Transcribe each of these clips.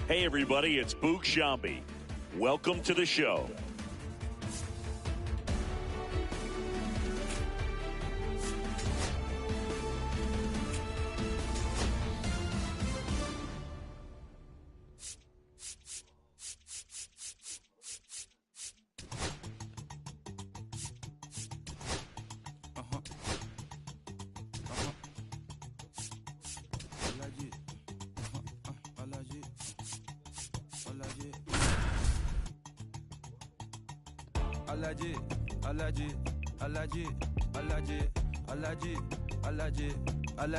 Hey, everybody, it's Boog Shambi. Welcome to the show.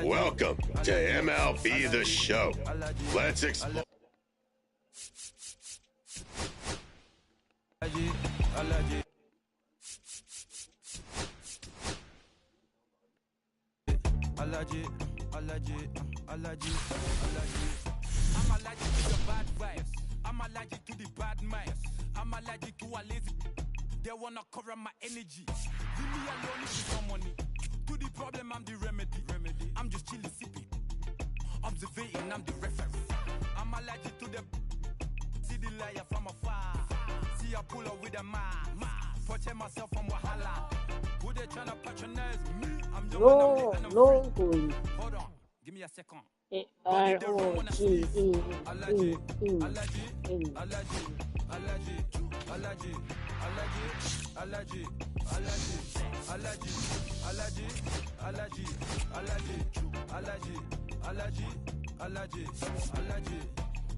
Welcome to MLB The Show. Let's explore. I'm allergic to the bad vibes. I'm allergic to the bad minds. I'm allergic to a lazy. They wanna cover my energy. Leave me alone with some money. To the problem, I'm the remedy. I'm just chilling, sipping. Observating, I'm the reference. I'm allergic to the. See the liar from afar. See I pull up with a mask. Protect myself from wahala. Who they tryna patronize me? I'm the one I'm Hold on, give me a second. Allergy.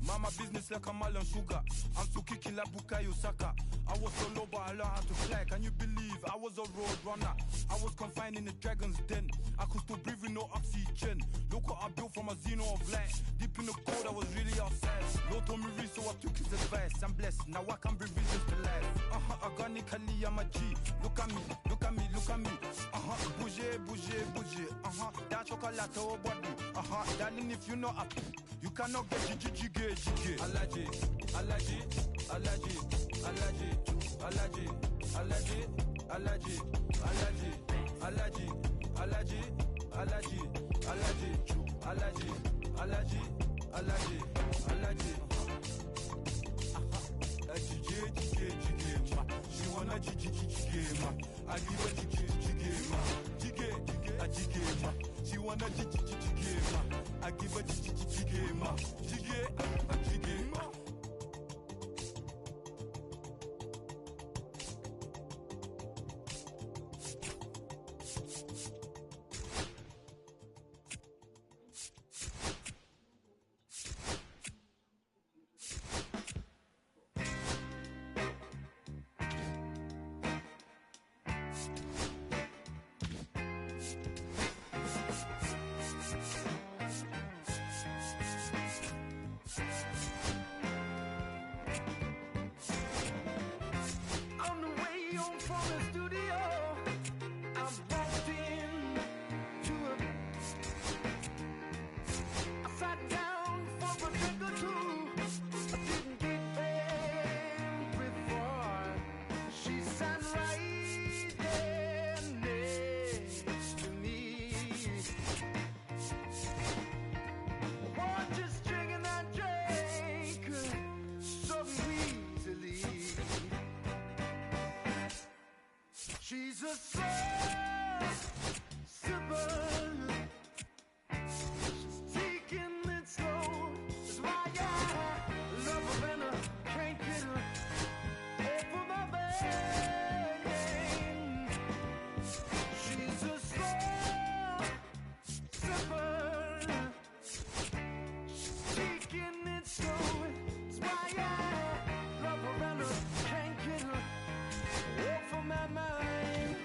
Mama business like a melon sugar. I'm too kicking like Bukayo Saka. I was so low, but I learned how to fly. Can you believe I was a road runner? I was confined in the dragon's den. I could still breathe with no oxygen. Look what I built from a xeno of light. Deep in the cold, I was really outside. Lord told me read, so I took his advice. I'm blessed, now I can bring visions to life. Organically, I'm a G. Look at me. Bouger. That chocolate over body. Darling, if you know you cannot get jiggy. Allergy. She wanna jiggy ma. I give her jiggy ma. She wanna jiggy ma. I give her jiggy ma. Jiggy ma. She's a soul sipper. She's taking it slow. That's why I love her and I can't get her over my vein. She's a soul sipper. She's taking it slow. That's why I love her and I can't get her off of my mind.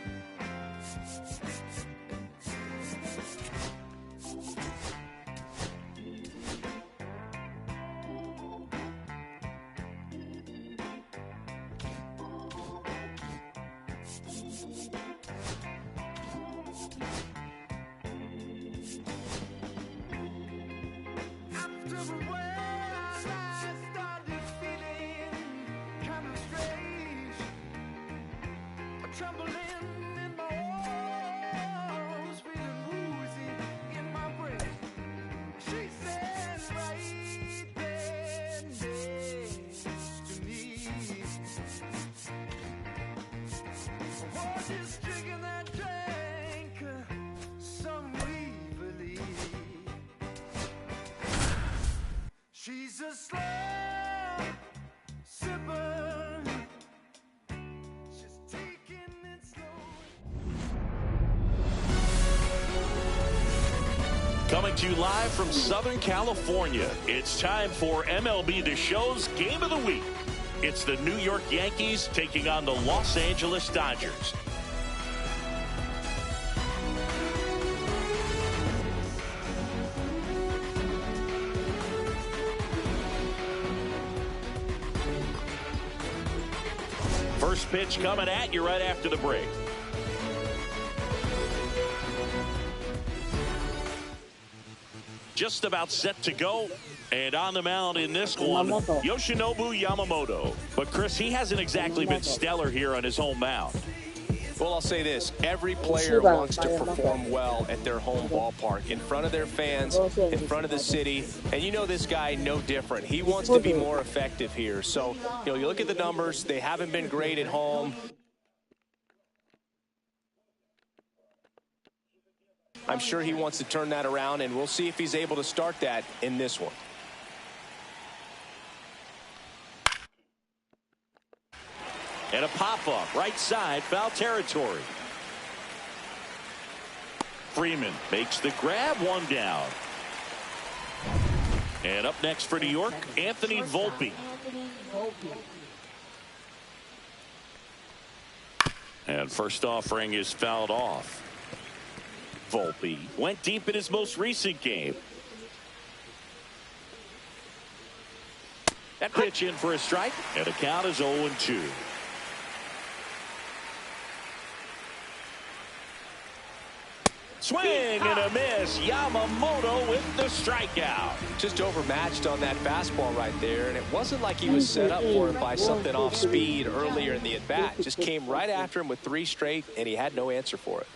She's drinking that drink, some we believe. She's a slow sipper. She's taking it slow. Coming to you live from Southern California, it's time for MLB The Show's Game of the Week. It's the New York Yankees taking on the Los Angeles Dodgers. First pitch coming at you right after the break. Just about set to go. And on the mound in this one, Yoshinobu Yamamoto. But, Chris, he hasn't exactly been stellar here on his home mound. Well, I'll say this. Every player wants to perform well at their home ballpark, in front of their fans, in front of the city. And you know this guy no different. He wants to be more effective here. So, you look at the numbers. They haven't been great at home. I'm sure he wants to turn that around, and we'll see if he's able to start that in this one. And a pop-up, right side, foul territory. Freeman makes the grab, one down. And up next for New York, Anthony Volpe. And first offering is fouled off. Volpe went deep in his most recent game. That pitch in for a strike, and the count is 0-2. Swing and a miss. Yamamoto with the strikeout. Just overmatched on that fastball right there, and it wasn't like he was set up for it by something off speed earlier in the at-bat. Just came right after him with 3 straight, and he had no answer for it.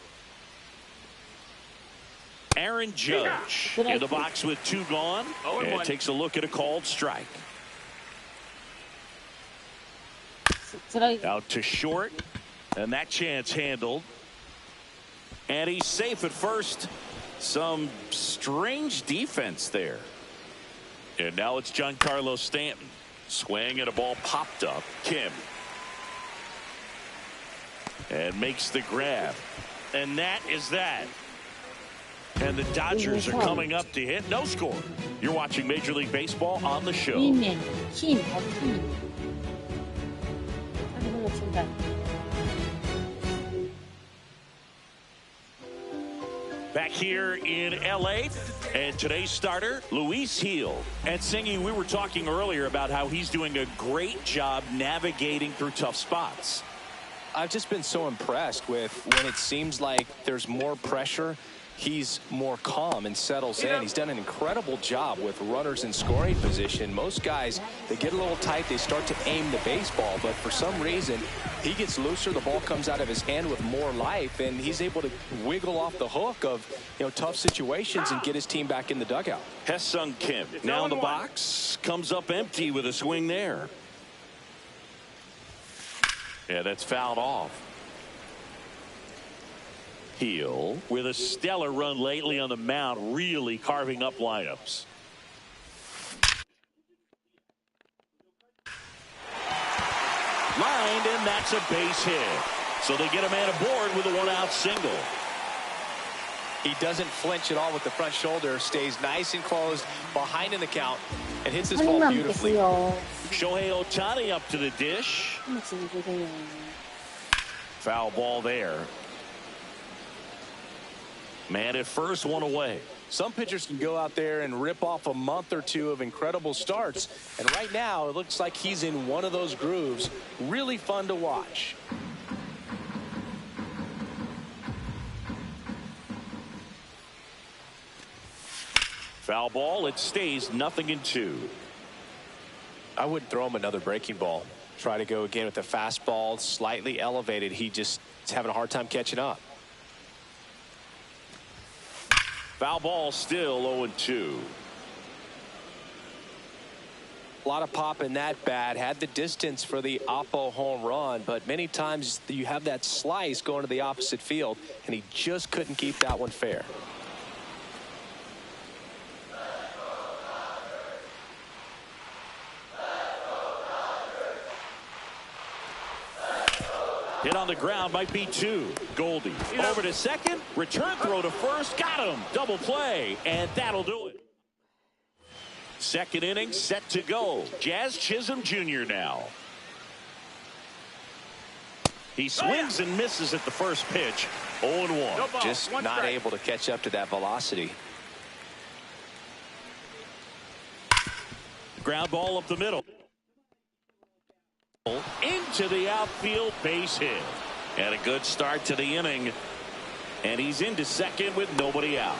Aaron Judge in the box with 2 gone, and takes a look at a called strike. Out to short, and that chance handled. And he's safe at first. Some strange defense there. And now it's Giancarlo Stanton. Swing and a ball popped up. Kim. And makes the grab. And that is that. And the Dodgers are coming up to hit. No score. You're watching Major League Baseball on the show. Back here in L.A., and today's starter, Luis Gil. And Singy, we were talking earlier about how he's doing a great job navigating through tough spots. I've just been so impressed with when it seems like there's more pressure, he's more calm and settles in. He's done an incredible job with runners in scoring position. Most guys, they get a little tight, they start to aim the baseball, but for some reason, he gets looser, the ball comes out of his hand with more life, and he's able to wiggle off the hook of tough situations and get his team back in the dugout. Hesung Kim now in the box, comes up empty with a swing there. Yeah, that's fouled off. Gil with a stellar run lately on the mound, really carving up lineups. Lined, and that's a base hit. So they get a man aboard with a 1-out single. He doesn't flinch at all with the front shoulder, stays nice and closed behind in the count, and hits this ball beautifully. Shohei Ohtani up to the dish. Foul ball there. Man at first, 1 away. Some pitchers can go out there and rip off a month or 2 of incredible starts. And right now, it looks like he's in one of those grooves. Really fun to watch. Foul ball. It stays 0-2. I wouldn't throw him another breaking ball. Try to go again with the fastball, slightly elevated. He just is having a hard time catching up. Foul ball, still 0-2. A lot of pop in that bat. Had the distance for the Oppo home run, but many times you have that slice going to the opposite field, and he just couldn't keep that one fair. Hit on the ground, might be 2. Goldie over to second, return throw to first, got him, double play, and that'll do it. Second inning set to go. Jazz Chisholm Jr. now. He swings and misses at the first pitch. 0-1. Just not able to catch up to that velocity. Ground ball up the middle. Into the outfield, base hit. And a good start to the inning. And he's into second with nobody out.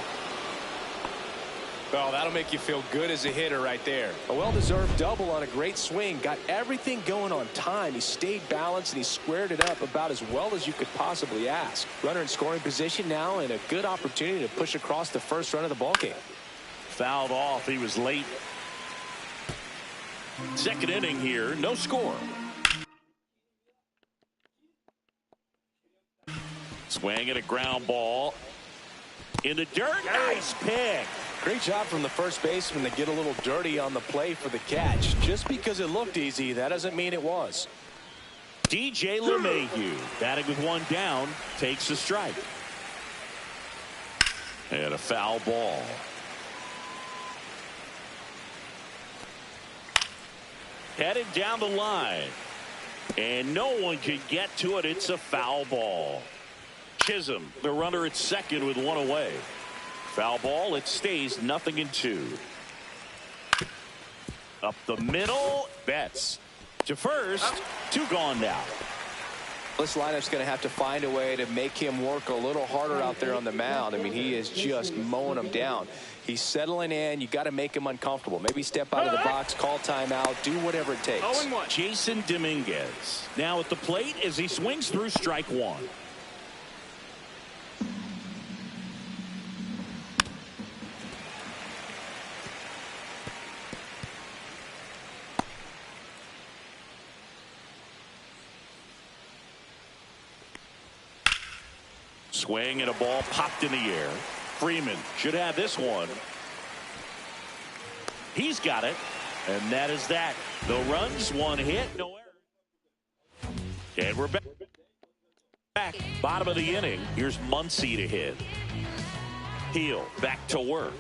Well, that'll make you feel good as a hitter right there. A well-deserved double on a great swing. Got everything going on time. He stayed balanced and he squared it up about as well as you could possibly ask. Runner in scoring position now and a good opportunity to push across the first run of the ballgame. Fouled off. He was late. Second inning here. No score. Swing at a ground ball. In the dirt. Nice pick. Great job from the first baseman to get a little dirty on the play for the catch. Just because it looked easy, that doesn't mean it was. DJ LeMahieu, batting with one down, takes a strike. And a foul ball. Headed down the line. And no one can get to it. It's a foul ball. Chisholm, the runner at second with one away. Foul ball. It stays 0-2. Up the middle. Betts to first. 2 gone now. This lineup's going to have to find a way to make him work a little harder out there on the mound. I mean, he is just mowing them down. He's settling in. You got to make him uncomfortable. Maybe step out of the box, call timeout, do whatever it takes. Jason Dominguez now at the plate as he swings through strike 1. Swing and a ball popped in the air. Freeman should have this one. He's got it. And that is that. No runs, 1 hit, no error. And we're back. Bottom of the inning. Here's Muncy to hit. Heel back to work.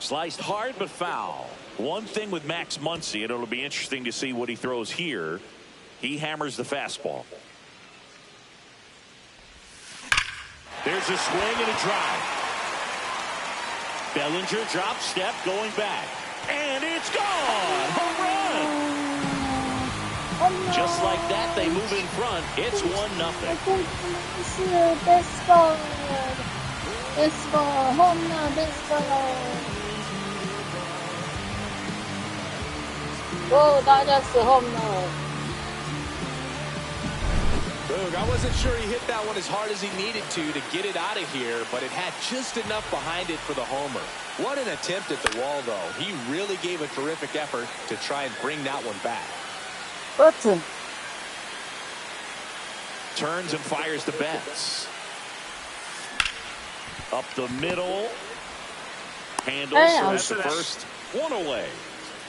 Sliced hard but foul. One thing with Max Muncy, and it'll be interesting to see what he throws here. He hammers the fastball. There's a swing and a drive. Bellinger drop step going back. And it's gone. Home run. Just like that, they move in front. It's 1-0. Baseball. Baseball. Home run. Baseball. Whoa, that's a home run. Boog, I wasn't sure he hit that one as hard as he needed to get it out of here, but it had just enough behind it for the homer. What an attempt at the wall, though. He really gave a terrific effort to try and bring that one back. Button. Turns and fires the Betts. Up the middle. Handles the first. 1 away.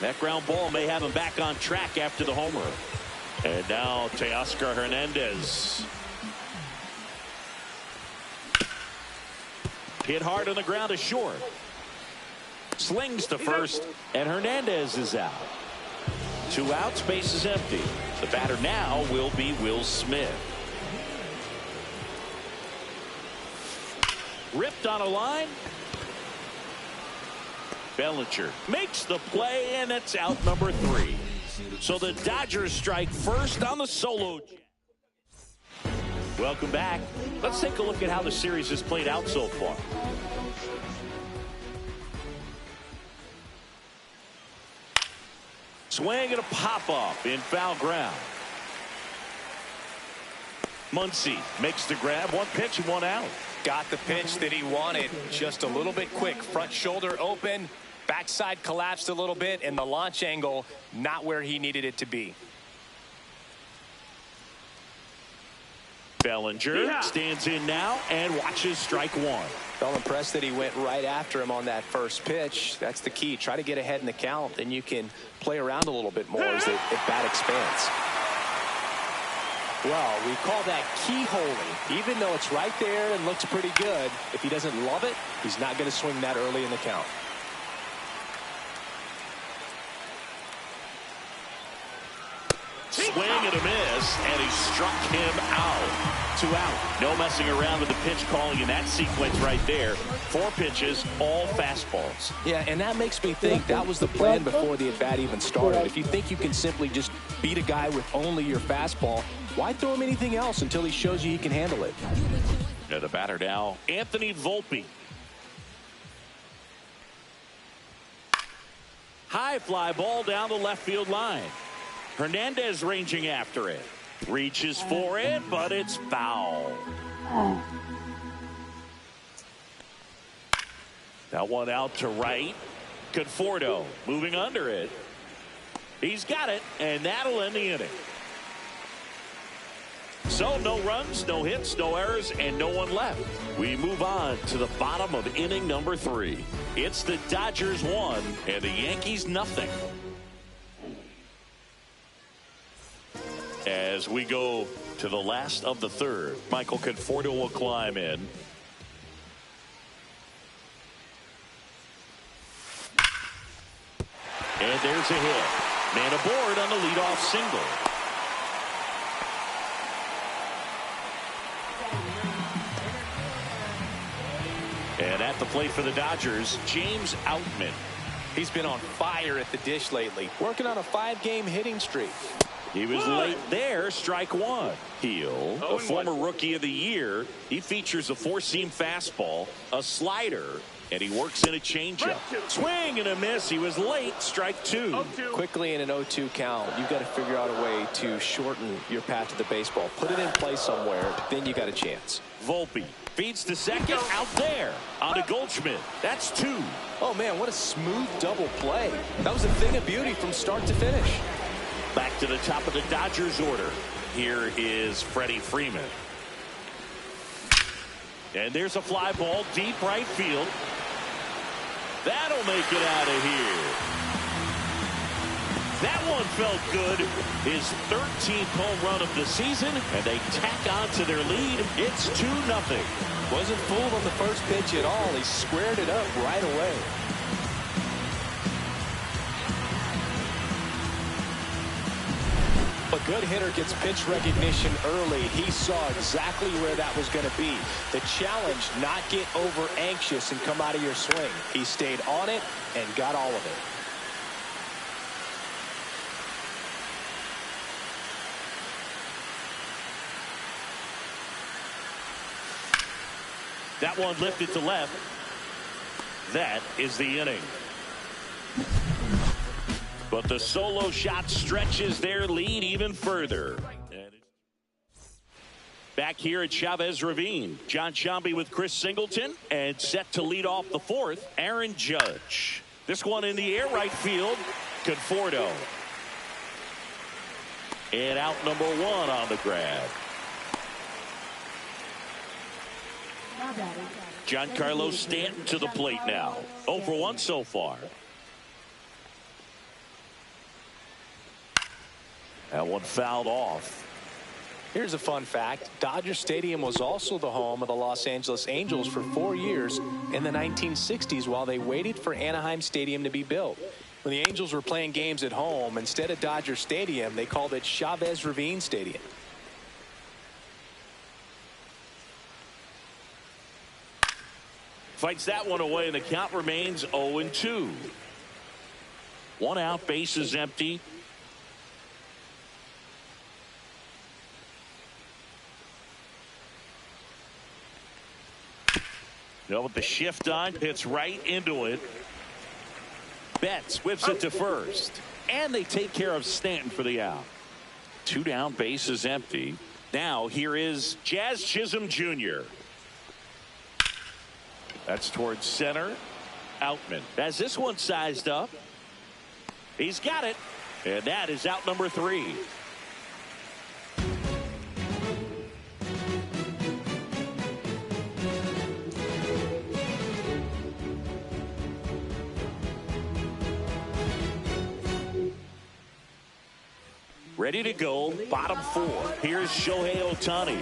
That ground ball may have him back on track after the homer. And now Teoscar Hernandez. Hit hard on the ground to short. Slings to first, and Hernandez is out. 2 outs, base is empty. The batter now will be Will Smith. Ripped on a line. Bellinger makes the play, and it's out number 3. So the Dodgers strike first on the solo. Welcome back. Let's take a look at how the series has played out so far. Swing and a pop-up in foul ground. Muncy makes the grab. 1 pitch and 1 out. Got the pitch that he wanted. Just a little bit quick. Front shoulder open. Backside collapsed a little bit, and the launch angle not where he needed it to be. Bellinger stands in now and watches strike one. Felt impressed that he went right after him on that first pitch. That's the key. Try to get ahead in the count, then you can play around a little bit more as the bat expands. Well, we call that keyholing. Even though it's right there and looks pretty good, if he doesn't love it, he's not going to swing that early in the count. Swing and a miss, and he struck him out. 2 out. No messing around with the pitch calling in that sequence right there. 4 pitches, all fastballs. Yeah, and that makes me think that was the plan before the at-bat even started. If you think you can simply just beat a guy with only your fastball, why throw him anything else until he shows you he can handle it? And the batter now, Anthony Volpe. High fly ball down the left field line. Hernandez ranging after it. Reaches for it, but it's foul. That one out to right. Conforto moving under it. He's got it, and that'll end the inning. So no runs, no hits, no errors, and no one left. We move on to the bottom of inning number 3. It's the Dodgers 1 and the Yankees nothing. As we go to the last of the third, Michael Conforto will climb in. And there's a hit. Man aboard on the leadoff single. And at the plate for the Dodgers, James Outman. He's been on fire at the dish lately, working on a 5-game hitting streak. He was late there, strike one. Heel, a former rookie of the year. He features a 4-seam fastball, a slider, and he works in a changeup. Swing and a miss. He was late, strike 2. Quickly in an 0-2 count, you've got to figure out a way to shorten your path to the baseball. Put it in play somewhere, then you got a chance. Volpe feeds to second, out there on to Goldschmidt. That's 2. Oh man, what a smooth double play. That was a thing of beauty from start to finish. Back to the top of the Dodgers order. Here is Freddie Freeman. And there's a fly ball deep right field. That'll make it out of here. That one felt good. His 13th home run of the season, and they tack on to their lead. It's 2-0. Wasn't fooled on the first pitch at all. He squared it up right away. A good hitter gets pitch recognition early. He saw exactly where that was going to be. The challenge, not get over anxious and come out of your swing. He stayed on it and got all of it. That one lifted to left. That is the inning. But the solo shot stretches their lead even further. Back here at Chavez Ravine, John Sciambi with Chris Singleton, and set to lead off the 4th, Aaron Judge. This one in the air right field, Conforto. And out number 1 on the grab. Giancarlo Stanton to the plate now. 0 for 1 so far. That one fouled off. Here's a fun fact. Dodger Stadium was also the home of the Los Angeles Angels for 4 years in the 1960s while they waited for Anaheim Stadium to be built. When the Angels were playing games at home, instead of Dodger Stadium, they called it Chavez Ravine Stadium. Fights that one away, and the count remains 0-2. 1 out, bases empty. With the shift on, hits right into it. Betts whips it to first. And they take care of Stanton for the out. 2 down, bases empty. Now here is Jazz Chisholm Jr. That's towards center. Outman has this one sized up. He's got it. And that is out number 3. Ready to go, bottom 4. Here's Shohei Ohtani.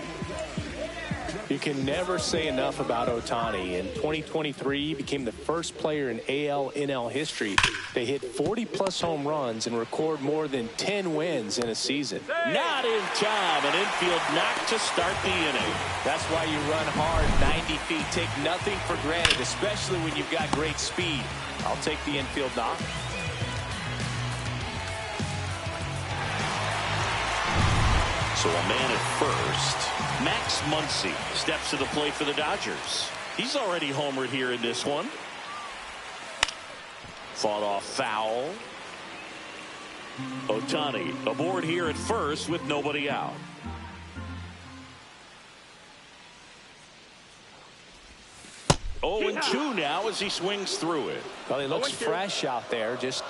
You can never say enough about Ohtani. In 2023, he became the first player in AL/NL history to hit 40-plus home runs and record more than 10 wins in a season. Not in time. An infield knock to start the inning. That's why you run hard 90 feet. Take nothing for granted, especially when you've got great speed. I'll take the infield knock. So a man at first. Max Muncy steps to the plate for the Dodgers. He's already homered here in this one. Fought off foul. Ohtani aboard here at first with nobody out. Oh, and 2 now as he swings through it. Well, he looks fresh out there. Just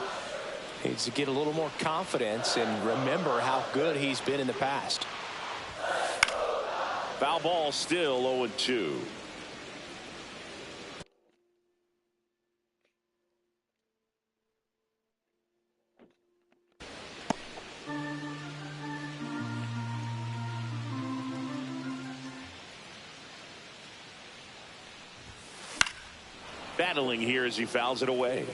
needs to get a little more confidence and remember how good he's been in the past. Foul ball still 0-2. Battling here as he fouls it away.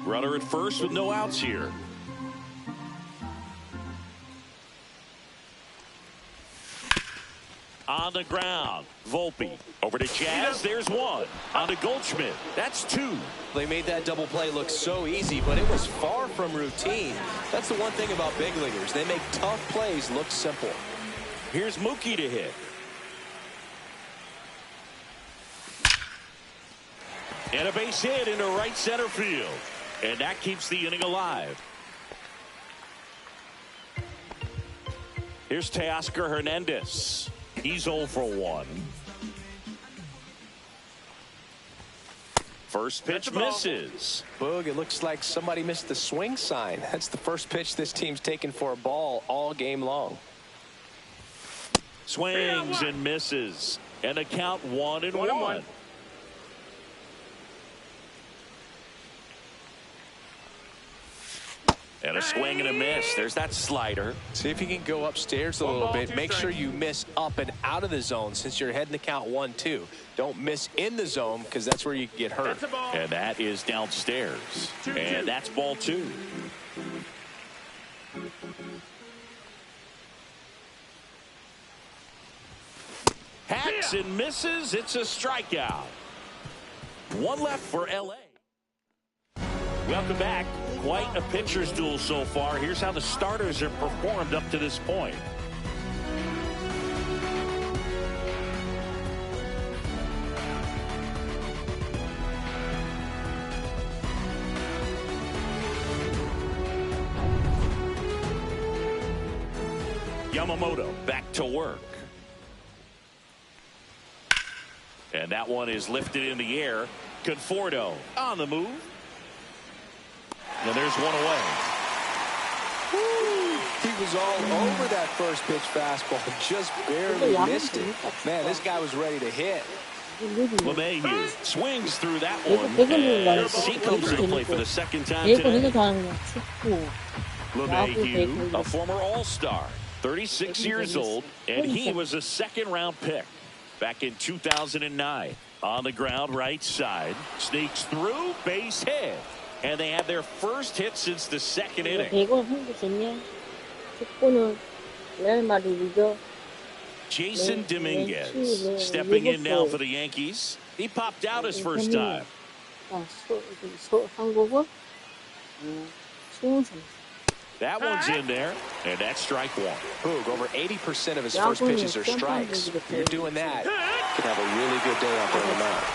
Runner at first with no outs here. On the ground, Volpe over to Jazz. There's 1. On to Goldschmidt. That's 2. They made that double play look so easy, but it was far from routine. That's the one thing about big leaguers. They make tough plays look simple. Here's Mookie to hit. And a base hit into right center field. And that keeps the inning alive. Here's Teoscar Hernandez. He's 0 for 1. First pitch misses. Boog, it looks like somebody missed the swing sign. That's the first pitch this team's taken for a ball all game long. Swings and misses. And a count 1-1. And a swing and a miss. There's that slider. See if you can go upstairs a little bit. Make sure you miss up and out of the zone since you're heading to count 1-2. Don't miss in the zone because that's where you can get hurt. And that is downstairs. And that's ball 2. Hacks and misses. It's a strikeout. 1 left for LA. Welcome back. Quite a pitcher's duel so far. Here's how the starters have performed up to this point. Yamamoto back to work. And that one is lifted in the air. Conforto on the move. And there's 1 away. Woo! He was all over that first pitch fastball. Just barely missed it. Man, this guy was ready to hit. LeMahieu swings through that one. And he comes to the plate for the second time today. LeMahieu, a former All-Star, 36 years old, and he was a second-round pick back in 2009. On the ground, right side, sneaks through, base hit. And they had their first hit since the second inning. Jason Dominguez stepping in now for the Yankees. He popped out his first time. That one's in there, and that's strike 1. Boog, over 80% of his first pitches are strikes. If you're doing that, you can have a really good day out there on the mound.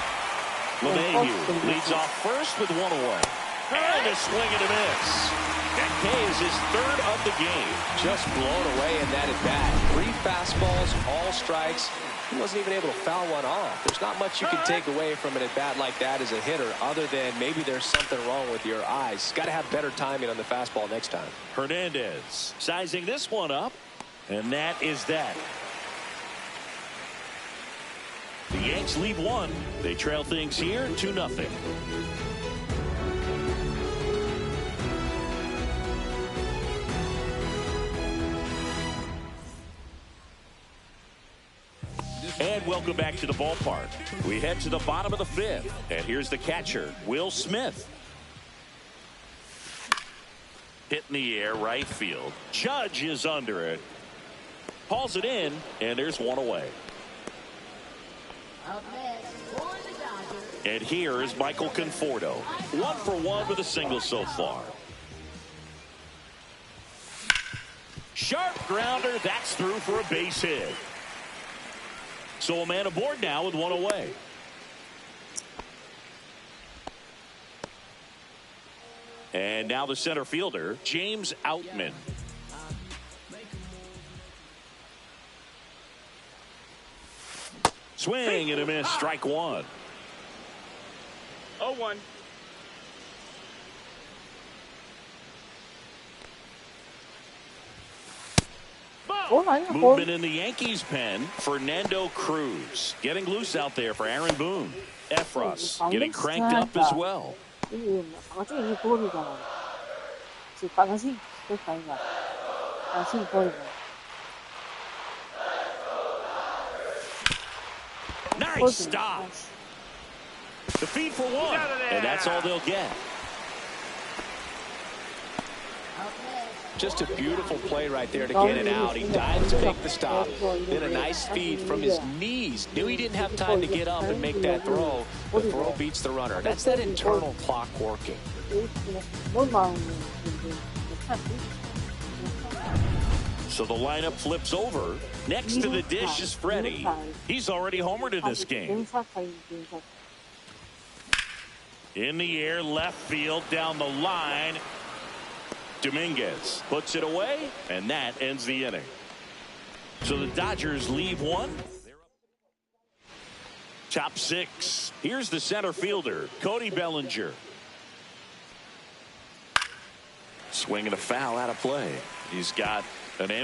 LeMahieu leads off first with 1 away. And a swing and a miss. That K is his 3rd of the game. Just blown away in that at bat. 3 fastballs, all strikes. He wasn't even able to foul one off. There's not much you can take away from an at-bat like that as a hitter other than maybe there's something wrong with your eyes. Got to have better timing on the fastball next time. Hernandez sizing this one up, and that is that. The Yanks lead 1. They trail things here 2-0. And welcome back to the ballpark. We head to the bottom of the 5th. And here's the catcher, Will Smith. Hit in the air, right field. Judge is under it. Hauls it in, and there's one away. And here is Michael Conforto. 1 for 1 with a single so far. Sharp grounder. That's through for a base hit. So a man aboard now with 1 away. And now the center fielder, James Outman. Swing and a miss, strike 1. 0-1. Movement in the Yankees pen. Fernando Cruz getting loose out there for Aaron Boone. Efros getting cranked up as well. Nice stop. The feed for 1, and that's all they'll get. Just a beautiful play right there to get it out. He dives to make the stop. Then a nice feed from his knees. Knew he didn't have time to get up and make that throw. The throw beats the runner. That's that internal clock working. So the lineup flips over. Next to the dish is Freddie. He's already homered in this game. In the air, left field, down the line. Dominguez puts it away, and that ends the inning. So the Dodgers leave 1. Top 6. Here's the center fielder, Cody Bellinger. Swinging a foul out of play. He's got an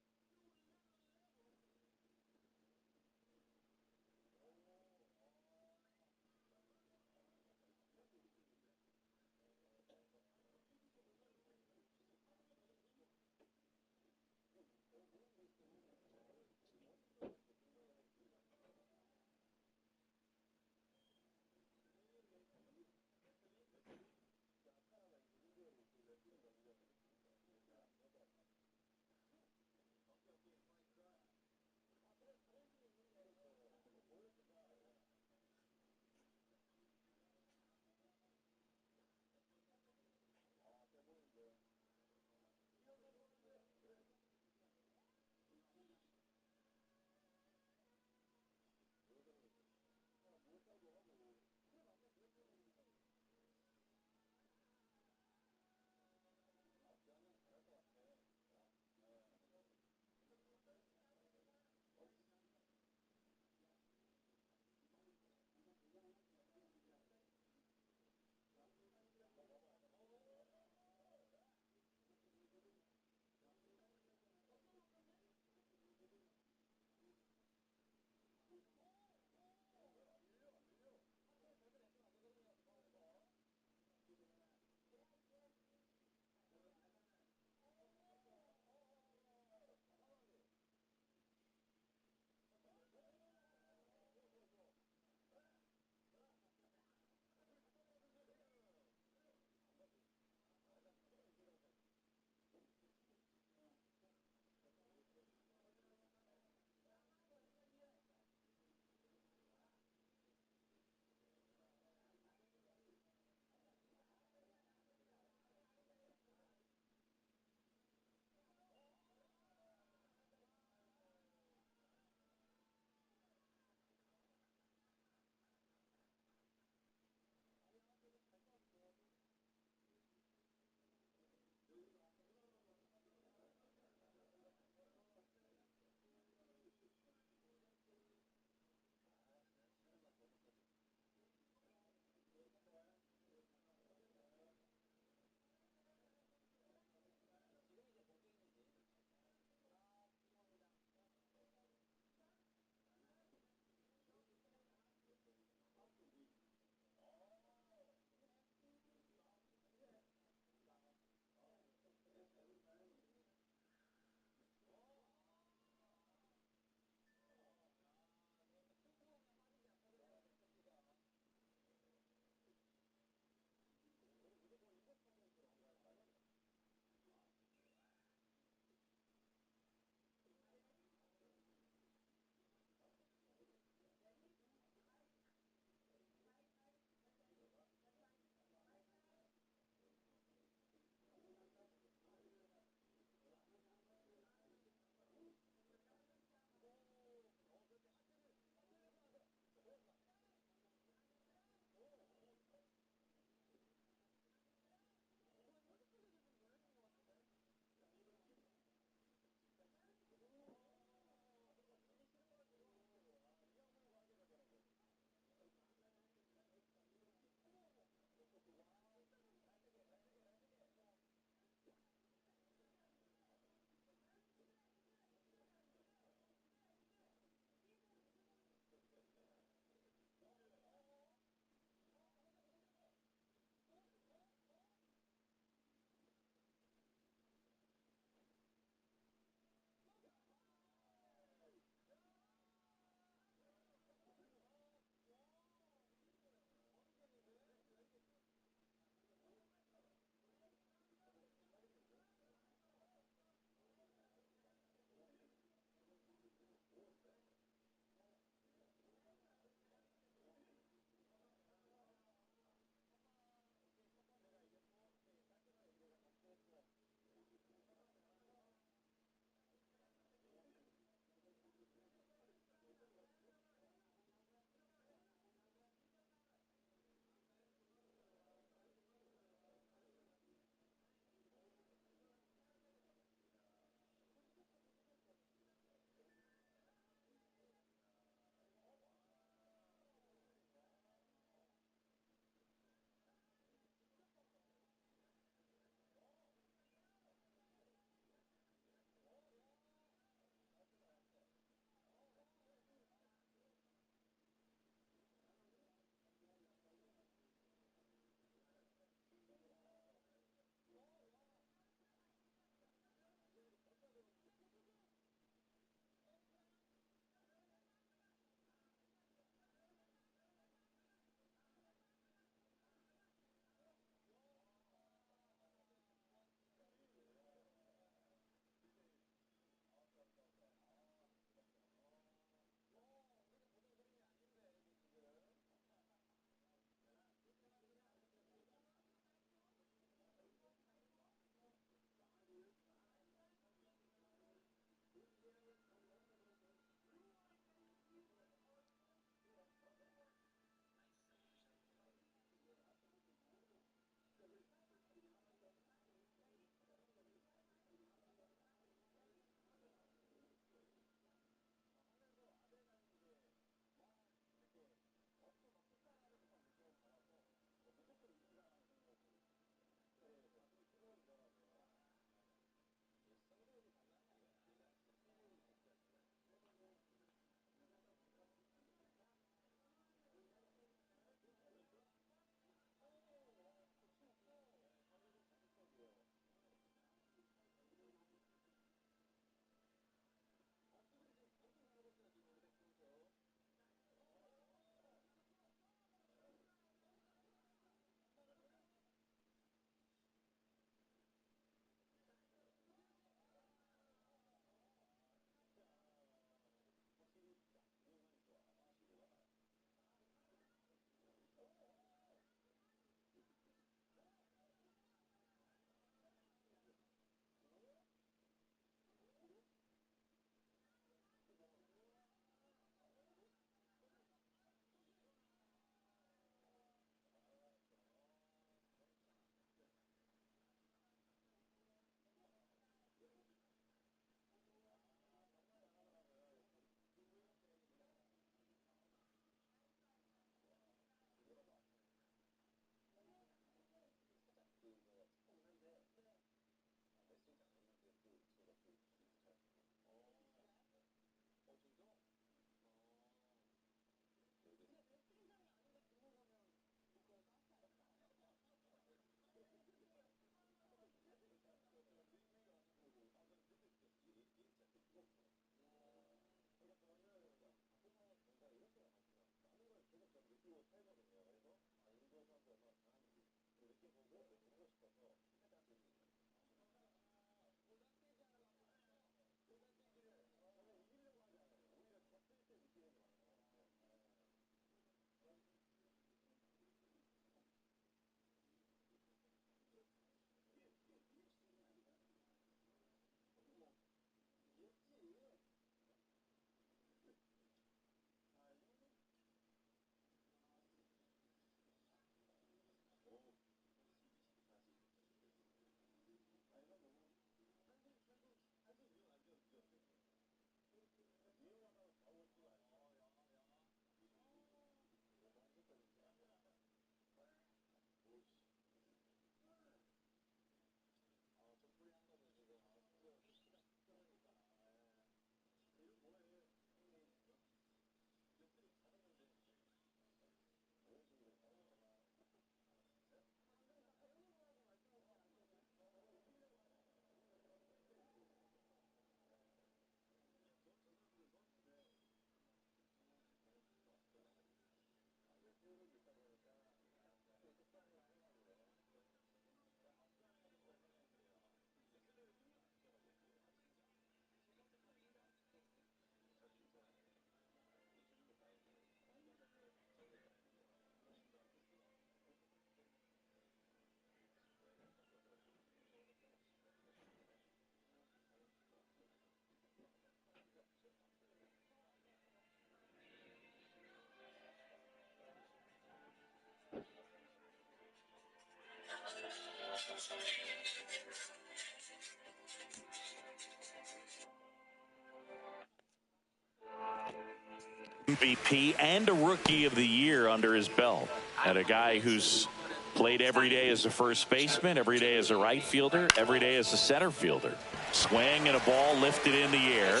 MVP and a Rookie of the Year under his belt, and a guy who's played every day as a first baseman, every day as a right fielder, every day as a center fielder. Swing and a ball lifted in the air.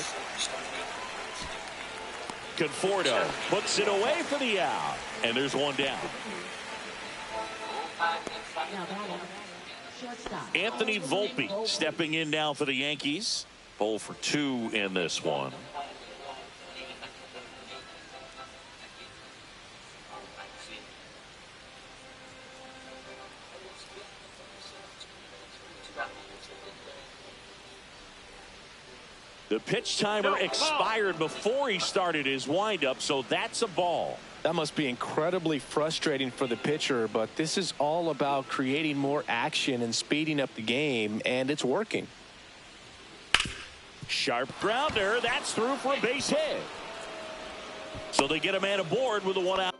Conforto puts it away for the out, and there's one down. Anthony Volpe stepping in now for the Yankees. 0 for 2 in this one. The pitch timer expired before he started his windup, so that's a ball. That must be incredibly frustrating for the pitcher, but this is all about creating more action and speeding up the game, and it's working. Sharp grounder. That's through for a base hit. So they get a man aboard with a one-out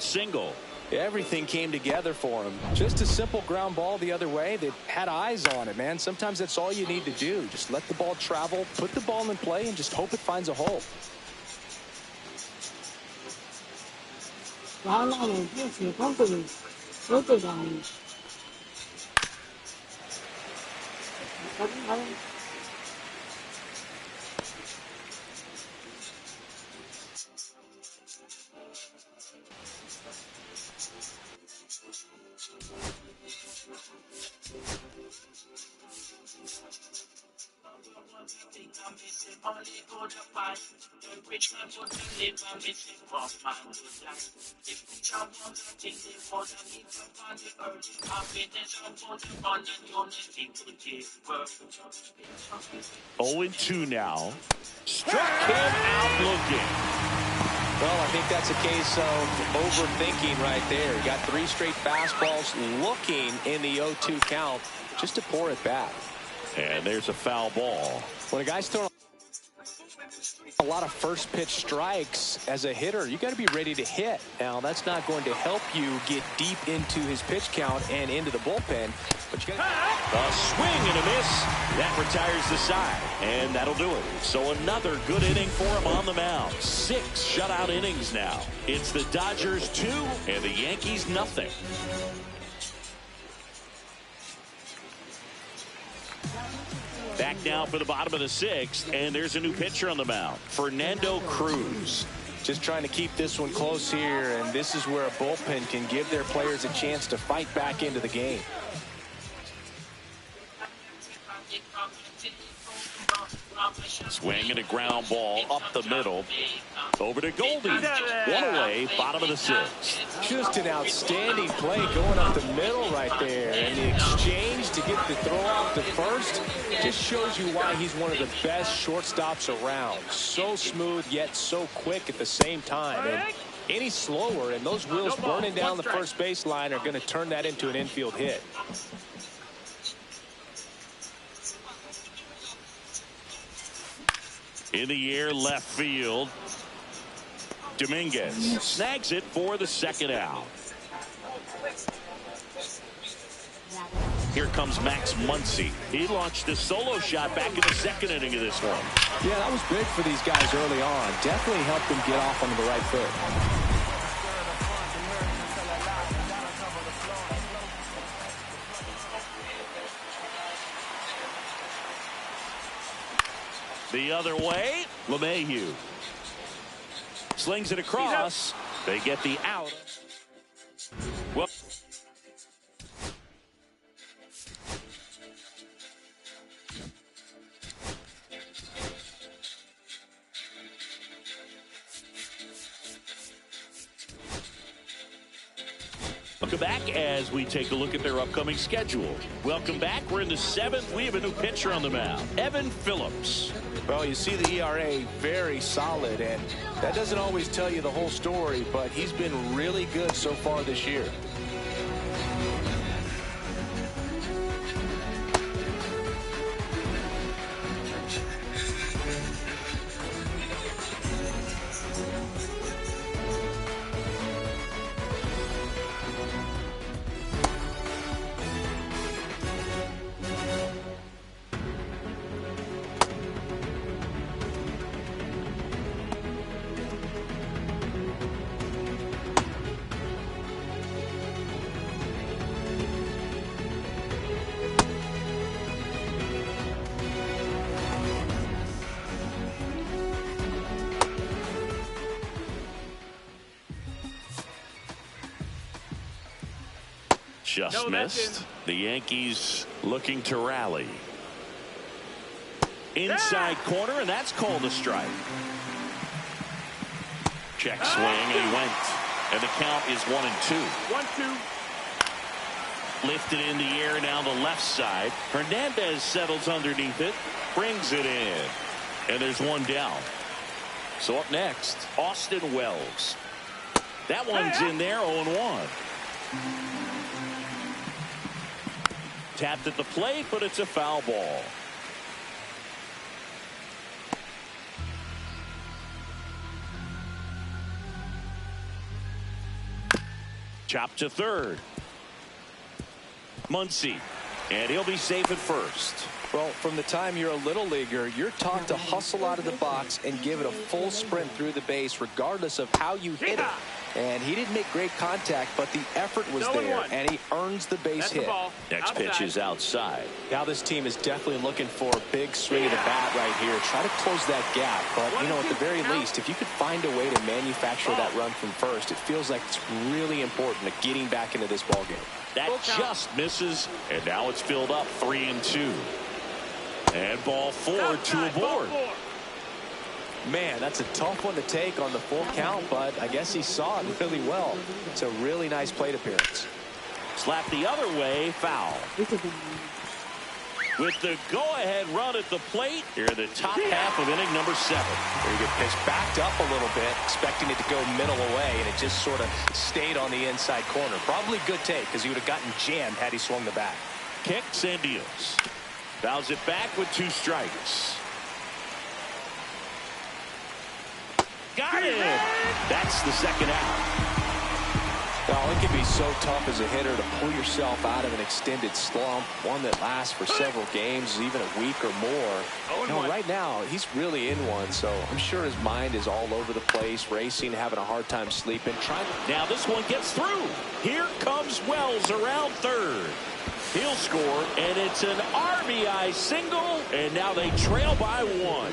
single. Everything came together for him. Just a simple ground ball the other way that had eyes on it, man. Sometimes that's all you need to do. Just let the ball travel, put the ball in play, and just hope it finds a hole. Oh, 2 now. Struck him out looking. Well, I think that's a case of overthinking right there. He got 3 straight fastballs looking in the 0-2 count just to pour it back. And there's a foul ball. When a guy's throwing a lot of first pitch strikes as a hitter, you got to be ready to hit. Now, that's not going to help you get deep into his pitch count and into the bullpen. But you got a swing and a miss. That retires the side, and that'll do it. So another good inning for him on the mound. 6 shutout innings now. It's the Dodgers 2 and the Yankees nothing. Back now for the bottom of the 6th, and there's a new pitcher on the mound, Fernando Cruz. Just trying to keep this one close here, and this is where a bullpen can give their players a chance to fight back into the game. Swing and a ground ball up the middle. Over to Goldie. One away, bottom of the 6th. Just an outstanding play going up the middle right there. And the exchange to get the throw off to first just shows you why he's one of the best shortstops around. So smooth, yet so quick at the same time. And any slower, and those wheels burning down the first baseline are going to turn that into an infield hit. In the air, left field. Dominguez snags it for the 2nd out. Here comes Max Muncy. He launched a solo shot back in the 2nd inning of this one. Yeah, that was big for these guys early on. Definitely helped them get off onto the right foot. The other way, LeMahieu slings it across. They get the out. Well, welcome back as we take a look at their upcoming schedule. Welcome back. We're in the 7th. We have a new pitcher on the mound, Evan Phillips. Well, you see the ERA very solid, and that doesn't always tell you the whole story, but he's been really good so far this year. Just missed. The Yankees looking to rally. Inside corner, and that's called a strike. Check swing, and he went. And the count is 1-2. 1-2. Lifted in the air down the left side. Hernandez settles underneath it. Brings it in. And there's one down. So up next, Austin Wells. That one's in there, 0-1. Tapped at the plate, but it's a foul ball. Chop to third. Muncy. And he'll be safe at first. Well, from the time you're a little leaguer, you're taught to hustle out of the box and give it a full sprint through the base regardless of how you hit it. And he didn't make great contact, but the effort was there, and he earns the base hit. Next pitch is outside. Now this team is definitely looking for a big swing of the bat right here. Try to close that gap. But, you know, at the very least, if you could find a way to manufacture that run from first, it feels like it's really important to getting back into this ballgame. That just misses, and now it's filled up 3-2. And ball 4 to aboard. Man, that's a tough one to take on the full count, but I guess he saw it really well. It's a really nice plate appearance. Slap the other way, foul. With the go-ahead run at the plate, here in the top half of inning number 7. Very good pitch, backed up a little bit, expecting it to go middle away, and it just sort of stayed on the inside corner. Probably good take, because he would have gotten jammed had he swung the bat. Kicks and deals. Fouls it back with 2 strikes. Got it! That's the second out. Well, it can be so tough as a hitter to pull yourself out of an extended slump, one that lasts for several games, even a week or more. You know, right now, he's really in one, so I'm sure his mind is all over the place, racing, having a hard time sleeping. Now this one gets through. Here comes Wells around third. He'll score, and it's an RBI single, and now they trail by 1.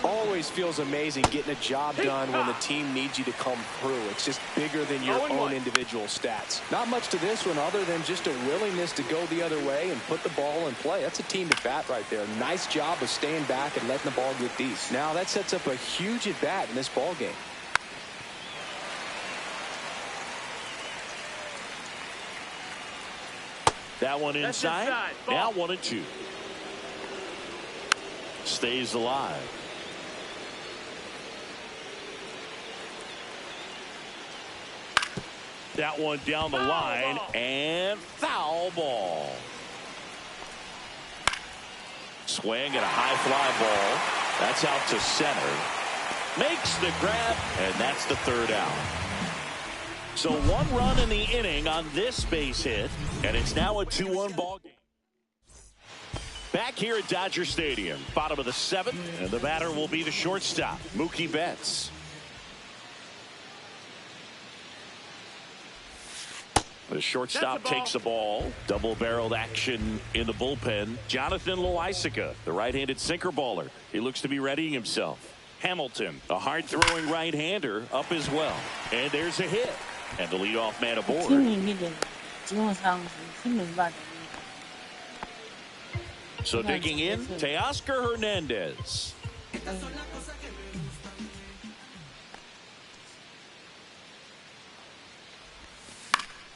Always feels amazing getting a job done when the team needs you to come through. It's just bigger than your own individual stats. Not much to this one other than just a willingness to go the other way and put the ball in play. That's a team to bat right there. Nice job of staying back and letting the ball get deep. Now that sets up a huge at bat in this ball game. That one inside. Now 1-2. Stays alive. That one down the line, and foul ball. Swing and a high fly ball. That's out to center. Makes the grab, and that's the third out. So 1 run in the inning on this base hit, and it's now a 2-1 ball game. Back here at Dodger Stadium, bottom of the 7th, and the batter will be the shortstop, Mookie Betts. The shortstop takes the ball. Double-barreled action in the bullpen. Jonathan Loaisiga, the right-handed sinker baller. He looks to be readying himself. Hamilton, a hard-throwing right-hander, up as well. And there's a hit. And the leadoff man aboard. So digging in, Teoscar Hernandez.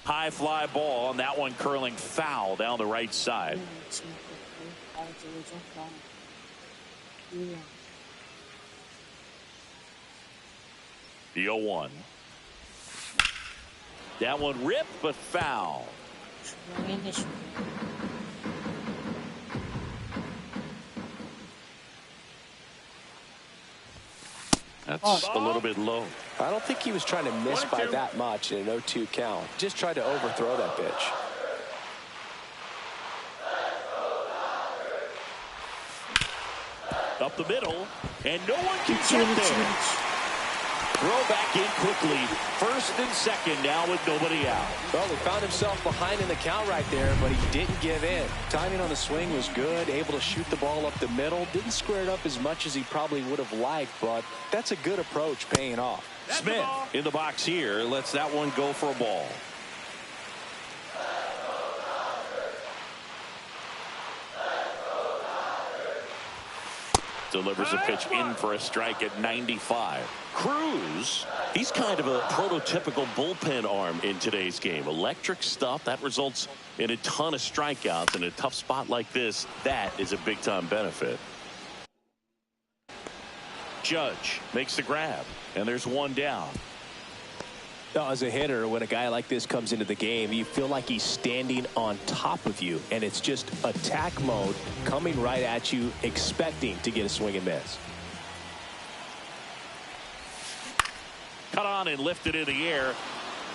High fly ball, and that one curling foul down the right side. The 0-1. That one ripped, but foul. That's a little bit low. I don't think he was trying to miss by that much in an 0-2 count. Just tried to overthrow that pitch. Up the middle, and no one can get there. Throw back in quickly. First and second now with nobody out. Well, he found himself behind in the count right there, but he didn't give in. Timing on the swing was good, able to shoot the ball up the middle. Didn't square it up as much as he probably would have liked, but that's a good approach paying off. Smith in the box here lets that one go for a ball. delivers a pitch in for a strike at 95. Cruz, he's kind of a prototypical bullpen arm in today's game. Electric stuff that results in a ton of strikeouts. In a tough spot like this, that is a big-time benefit. Judge makes the grab, and there's one down. Now, as a hitter, when a guy like this comes into the game, you feel like he's standing on top of you, and it's just attack mode coming right at you, expecting to get a swing and miss. Cut on and lifted in the air.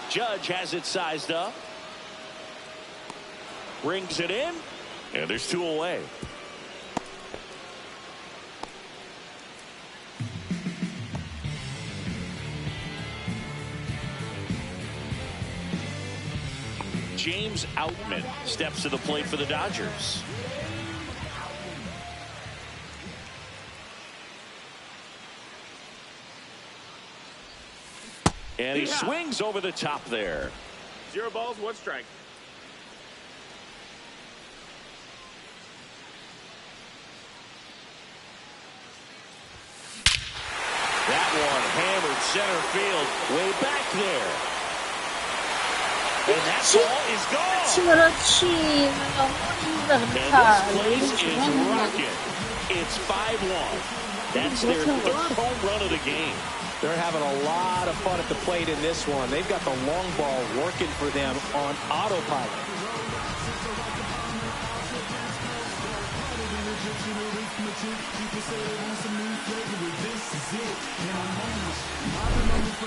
Judge has it sized up. Rings it in, and there's two away. James Outman steps to the plate for the Dodgers. And he swings over the top there. 0 balls, 1 strike. That one hammered center field way back there. And that ball is gone. 气那个摸的很惨， And this place is rocking. It's 5-1. That's their third home run of the game. They're having a lot of fun at the plate in this one. They've got the long ball working for them on autopilot.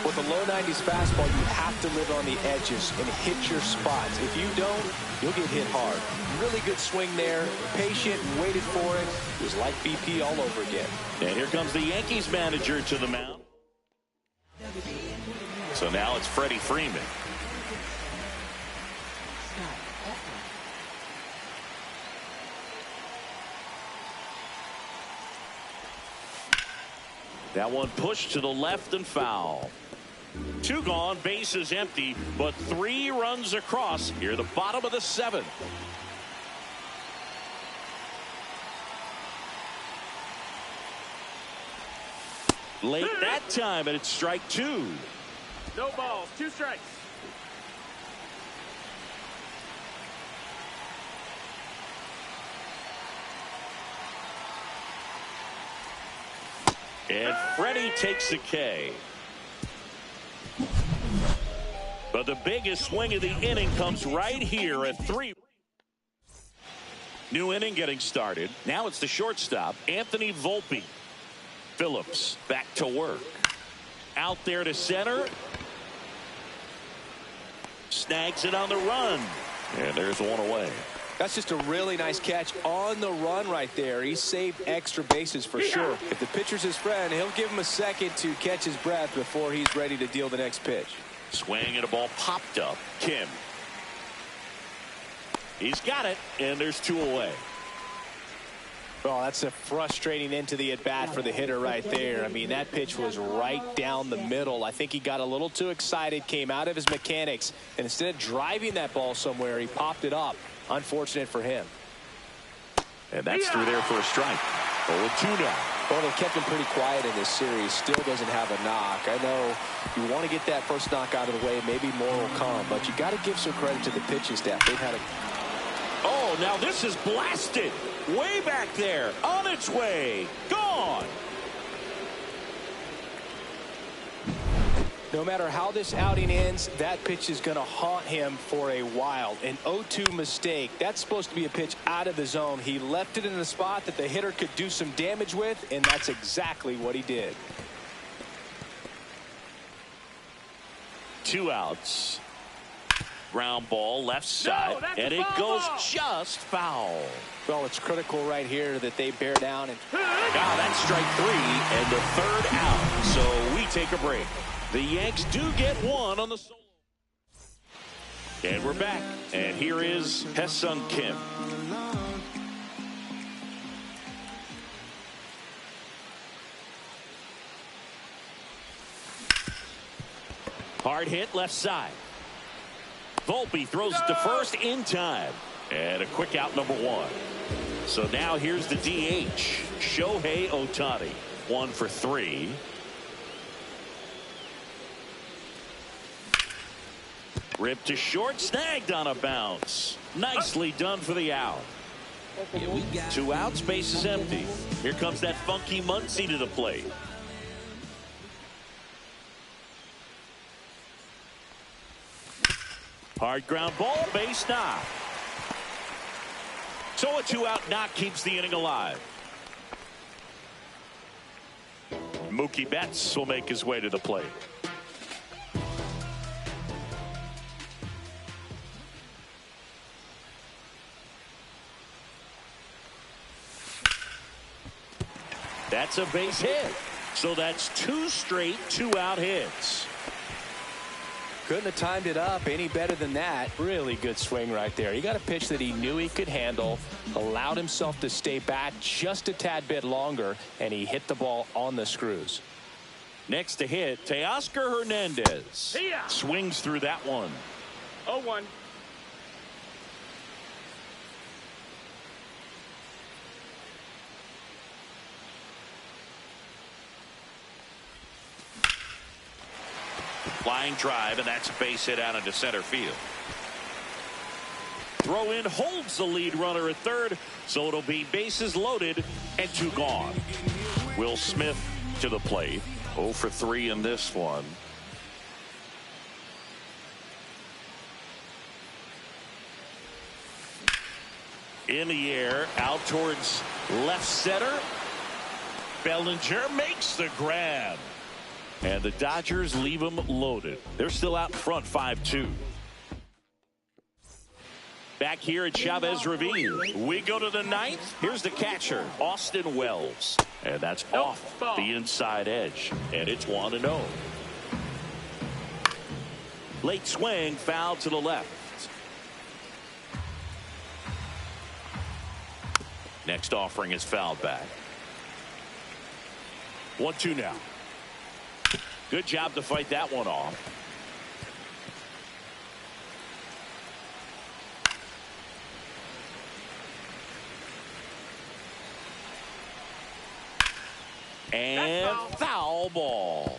With a low 90s fastball, you have to live on the edges and hit your spots. If you don't, you'll get hit hard. Really good swing there. Patient, waited for it. It was like BP all over again. And here comes the Yankees manager to the mound. So now it's Freddie Freeman. That one pushed to the left and foul. 2 gone, bases empty, but 3 runs across here, the bottom of the 7th. Late that time, and it's strike 2. No balls, 2 strikes. And Freddie takes the K. But the biggest swing of the inning comes right here at 3. New inning getting started. Now it's the shortstop, Anthony Volpe. Phillips back to work. Out there to center. Snags it on the run. And there's one away. That's just a really nice catch on the run right there. He saved extra bases for sure. If the pitcher's his friend, he'll give him a second to catch his breath before he's ready to deal the next pitch. Swing and a ball popped up. Kim. He's got it, and there's 2 away. Oh, that's a frustrating end to the at-bat for the hitter right there. I mean, that pitch was right down the middle. I think he got a little too excited, came out of his mechanics, and instead of driving that ball somewhere, he popped it up. Unfortunate for him. And that's through there for a strike. 0-2 now. Well, they kept him pretty quiet in this series. Still doesn't have a knock. I know you want to get that first knock out of the way. Maybe more will come, but you got to give some credit to the pitching staff. They've had a... Oh, now this is blasted. Way back there. On its way. Gone. No matter how this outing ends, that pitch is going to haunt him for a while. An 0-2 mistake. That's supposed to be a pitch out of the zone. He left it in a spot that the hitter could do some damage with, and that's exactly what he did. 2 outs. Ground ball left side, and it goes just foul. Well, it's critical right here that they bear down. And now that's strike 3 and the 3rd out. So we take a break. The Yanks do get 1 on the solo. And we're back. And here is Hesung Kim. Hard hit left side. Volpe throws it to first in time. And a quick out, number 1. So now here's the DH, Shohei Ohtani, 1 for 3. Ripped to short, snagged on a bounce. Nicely done for the out. 2 outs, base is empty. Here comes that funky Muncy to the plate. Hard ground ball, base knock. So a 2-out knock keeps the inning alive. Mookie Betts will make his way to the plate. That's a base hit. So that's 2 straight 2-out hits. Couldn't have timed it up any better than that. Really good swing right there. He got a pitch that he knew he could handle, allowed himself to stay back just a tad bit longer, and he hit the ball on the screws. Next to hit, Teoscar Hernandez. Swings through that one. 0-1. Flying drive, and that's a base hit out into center field. Throw in holds the lead runner at third, so it'll be bases loaded and 2 gone. Will Smith to the plate. 0 for 3 in this one. In the air, out towards left center. Bellinger makes the grab. And the Dodgers leave them loaded. They're still out in front 5-2. Back here at Chavez Ravine. We go to the 9th. Here's the catcher, Austin Wells. And that's off the inside edge. And it's 1-0. Late swing, foul to the left. Next offering is fouled back. 1-2 now. Good job to fight that one off. And foul ball.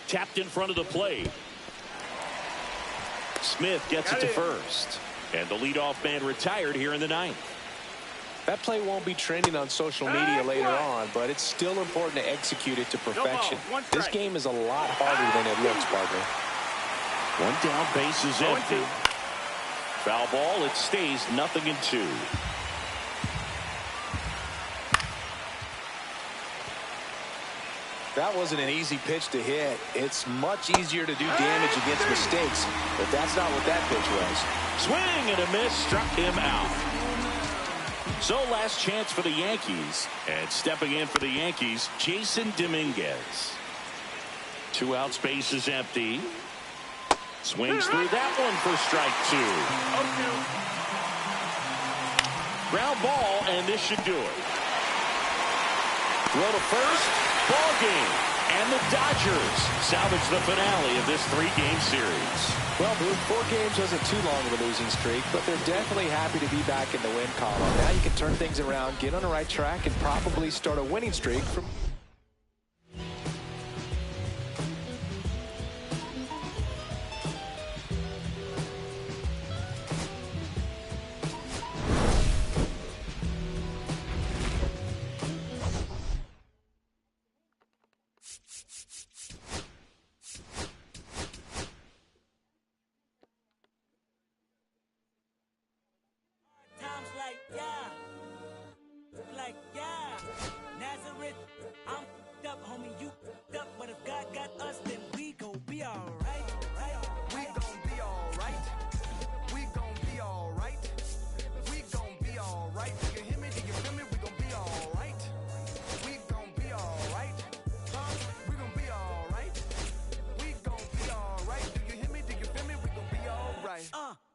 Tapped in front of the plate. Smith gets it to first. And the leadoff man retired here in the 9th. That play won't be trending on social media later on, but it's still important to execute it to perfection. This game is a lot harder than it looks, partner. 1 down, base is empty. Foul ball, it stays 0-2. That wasn't an easy pitch to hit. It's much easier to do damage against mistakes, but that's not what that pitch was. Swing and a miss, struck him out. So last chance for the Yankees, and stepping in for the Yankees, Jason Dominguez. 2 outs, base is empty. Swings through that one for strike 2. Ground ball, and this should do it. Throw to first, ball game, and the Dodgers salvage the finale of this 3-game series. Well, Booth, 4 games wasn't too long of a losing streak, but they're definitely happy to be back in the win column. Now you can turn things around, get on the right track, and probably start a winning streak from...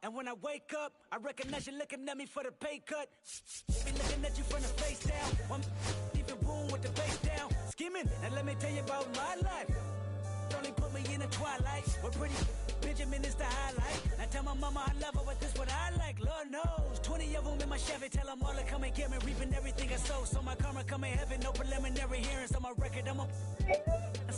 And when I wake up, I recognize you looking at me for the pay cut. Be looking at you from the face down. One even boom with the face down. Skimming, and let me tell you about my life. Only put me in in the twilight. We're pretty Benjamin is the highlight. I tell my mama I love her, but this what I like. Lord knows, 20 of them in my Chevy. Tell them all to come and get me, reaping everything I sow. So my karma come in heaven, no preliminary hearings on my record. I'm a